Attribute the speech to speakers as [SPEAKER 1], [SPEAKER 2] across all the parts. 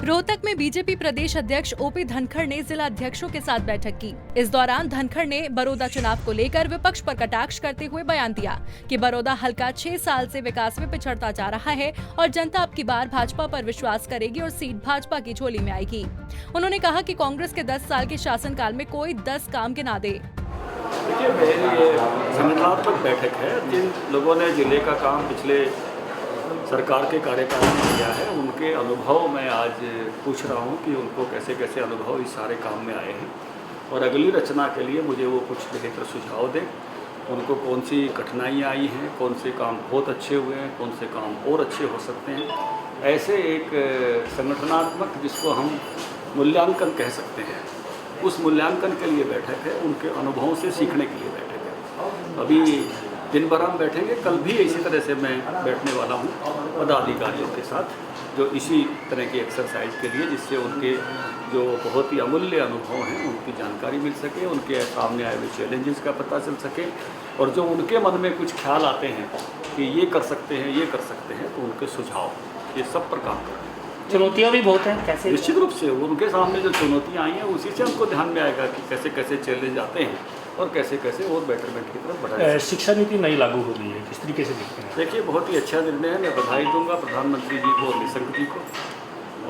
[SPEAKER 1] रोहतक में बीजेपी प्रदेश अध्यक्ष ओपी धनखड़ ने जिला अध्यक्षों के साथ बैठक की। इस दौरान धनखड़ ने बड़ौदा चुनाव को लेकर विपक्ष पर कटाक्ष करते हुए बयान दिया कि बड़ौदा हल्का 6 साल से विकास में पिछड़ता जा रहा है और जनता अब की बार भाजपा पर विश्वास करेगी और सीट भाजपा की झोली में आएगी। उन्होंने कहा कि कांग्रेस के 10 साल के शासनकाल में कोई 10 काम गिना दे।
[SPEAKER 2] देखिए, मेरी संगठनात्मक बैठक है। जिन लोगों ने जिले का काम पिछले सरकार के कार्यकाल में किया है, उनके अनुभव मैं आज पूछ रहा हूं कि उनको कैसे कैसे अनुभव इस सारे काम में आए हैं और अगली रचना के लिए मुझे वो कुछ बेहतर सुझाव दें। उनको कौन सी कठिनाइयाँ आई हैं, कौन से काम बहुत अच्छे हुए हैं, कौन से काम और अच्छे हो सकते हैं। ऐसे एक संगठनात्मक जिसको हम मूल्यांकन कह सकते हैं, उस मूल्यांकन के लिए बैठक है। उनके अनुभवों से सीखने के लिए बैठक है। अभी दिन भर हम बैठेंगे, कल भी इसी तरह से मैं बैठने वाला हूँ पदाधिकारियों के साथ, जो इसी तरह की एक्सरसाइज के लिए, जिससे उनके जो बहुत ही अमूल्य अनुभव हैं उनकी जानकारी मिल सके, उनके सामने आए हुए चैलेंजेस का पता चल सके और जो उनके मन में कुछ ख्याल आते हैं कि ये कर सकते हैं, ये कर सकते हैं, तो उनके सुझाव, ये सब पर काम करें।
[SPEAKER 3] चुनौतियाँ भी बहुत हैं, कैसे?
[SPEAKER 2] निश्चित रूप से उनके सामने जो चुनौतियाँ आई हैं उसी से हमको ध्यान में आएगा कि कैसे कैसे चैलेंज आते हैं और कैसे कैसे और बेटरमेंट की तरफ बढ़ाएं।
[SPEAKER 3] शिक्षा नीति नई लागू हो गई है, किस तरीके से देखते हैं?
[SPEAKER 2] देखिए, बहुत ही अच्छा निर्णय है। मैं बधाई दूंगा प्रधानमंत्री जी को और निशंक जी को,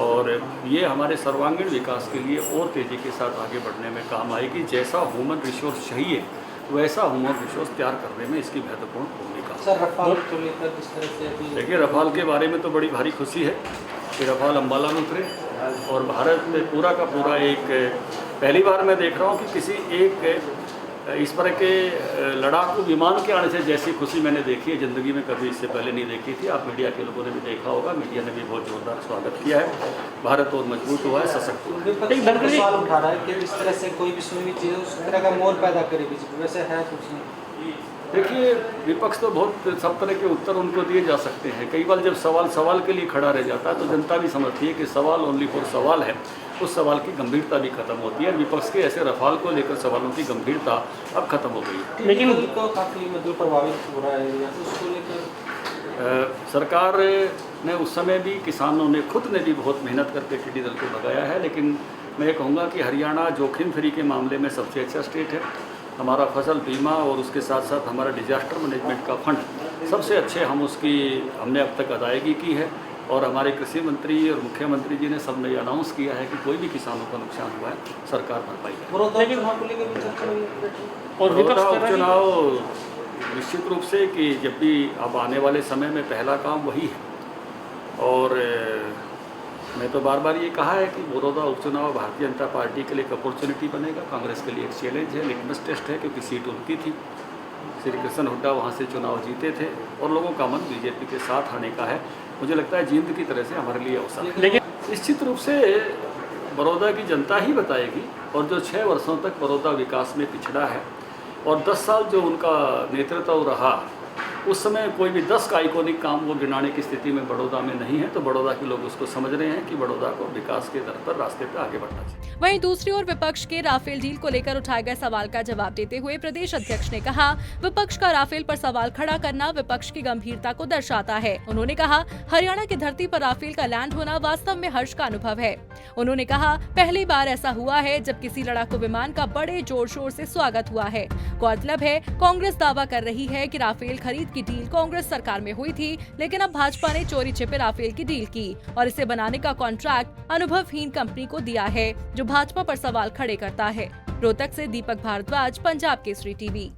[SPEAKER 2] और ये हमारे सर्वांगीण विकास के लिए और तेज़ी के साथ आगे बढ़ने में काम आएगी। जैसा ह्यूमन रिसोर्स चाहिए वैसा ह्यूमन रिसोर्स तैयार करने में इसकी महत्वपूर्ण भूमिका।
[SPEAKER 4] सर, रफाल को लेकर किस तरह से?
[SPEAKER 2] देखिए, रफाल के बारे में तो बड़ी भारी खुशी है कि रफाल अम्बाला में उतरे और भारत में पूरा का पूरा एक पहली बार मैं देख रहा हूँ कि किसी एक इस तरह के लड़ाकू विमान के आने से जैसी खुशी मैंने देखी है ज़िंदगी में, कभी इससे पहले नहीं देखी थी। आप मीडिया के लोगों ने भी देखा होगा, मीडिया ने भी बहुत जोरदार स्वागत किया है। भारत और मजबूत हुआ है, सशक्त हुआ है।
[SPEAKER 4] सवाल उठा रहा है कि इस तरह से कोई भी सुनी हुई चीज़ उस तरह का मोल पैदा करे बीजेपी, वैसे है कुछ नहीं।
[SPEAKER 2] देखिए, विपक्ष तो बहुत सब तरह के उत्तर उनको दिए जा सकते हैं। कई बार जब सवाल के लिए खड़ा रह जाता है तो जनता भी समझती है कि सवाल ओनली फॉर सवाल है, उस सवाल की गंभीरता भी खत्म होती है। विपक्ष के ऐसे रफाल को लेकर सवालों की गंभीरता अब खत्म हो गई है।
[SPEAKER 4] लेकिन तो काफ़ी मतलब प्रभावित हो रहा है या उसको लेकर
[SPEAKER 2] सरकार ने उस समय भी, किसानों ने खुद ने भी बहुत मेहनत करके टिड्डी दल को भगाया है। लेकिन मैं ये कहूँगा कि हरियाणा जोखिम फ्री के मामले में सबसे अच्छा स्टेट है। हमारा फसल बीमा और उसके साथ साथ हमारा डिजास्टर मैनेजमेंट का फंड सबसे अच्छे हमने अब तक अदायगी की है। और हमारे कृषि मंत्री और मुख्यमंत्री जी ने सबने अनाउंस किया है कि कोई भी किसानों का नुकसान हुआ है सरकार भरपाई करेगी। और उपचुनाव निश्चित रूप से कि जब भी अब आने वाले समय में पहला काम वही है। और मैं तो बार बार ये कहा है कि बड़ौदा उपचुनाव भारतीय जनता पार्टी के लिए एक अपॉर्चुनिटी बनेगा, कांग्रेस के लिए एक चैलेंज है, लिटमस टेस्ट है, क्योंकि सीट उनकी थी। श्री कृष्ण हुड्डा वहाँ से चुनाव जीते थे और लोगों का मन बीजेपी के साथ आने का है। मुझे लगता है जींद की तरह से हमारे लिए अवसर है। लेकिन निश्चित रूप से बड़ौदा की जनता ही बताएगी। और जो 6 वर्षों तक बड़ौदा विकास में पिछड़ा है और 10 साल जो उनका नेतृत्व रहा, उस समय कोई भी 10 का आइकॉनिक काम वो गिनाने की स्थिति में बड़ौदा में नहीं है। तो बड़ौदा के लोग उसको समझ रहे हैं कि बड़ौदा को विकास के दर पर रास्ते पर आगे बढ़ना चाहिए।
[SPEAKER 1] वहीं दूसरी ओर विपक्ष के राफेल डील को लेकर उठाए गए सवाल का जवाब देते हुए प्रदेश अध्यक्ष ने कहा, विपक्ष का राफेल पर सवाल खड़ा करना विपक्ष की गंभीरता को दर्शाता है। उन्होंने कहा, हरियाणा की धरती पर राफेल का लैंड होना वास्तव में हर्ष का अनुभव है। उन्होंने कहा, पहली बार ऐसा हुआ है जब किसी लड़ाकू विमान का बड़े जोर शोर से स्वागत हुआ है। गौरतलब है, कांग्रेस दावा कर रही है कि राफेल खरीद की डील कांग्रेस सरकार में हुई थी, लेकिन अब भाजपा ने चोरी छिपे राफेल की डील की और इसे बनाने का कॉन्ट्रैक्ट अनुभवहीन कंपनी को दिया है, जो भाजपा पर सवाल खड़े करता है। रोहतक से दीपक भारद्वाज, पंजाब केसरी टीवी।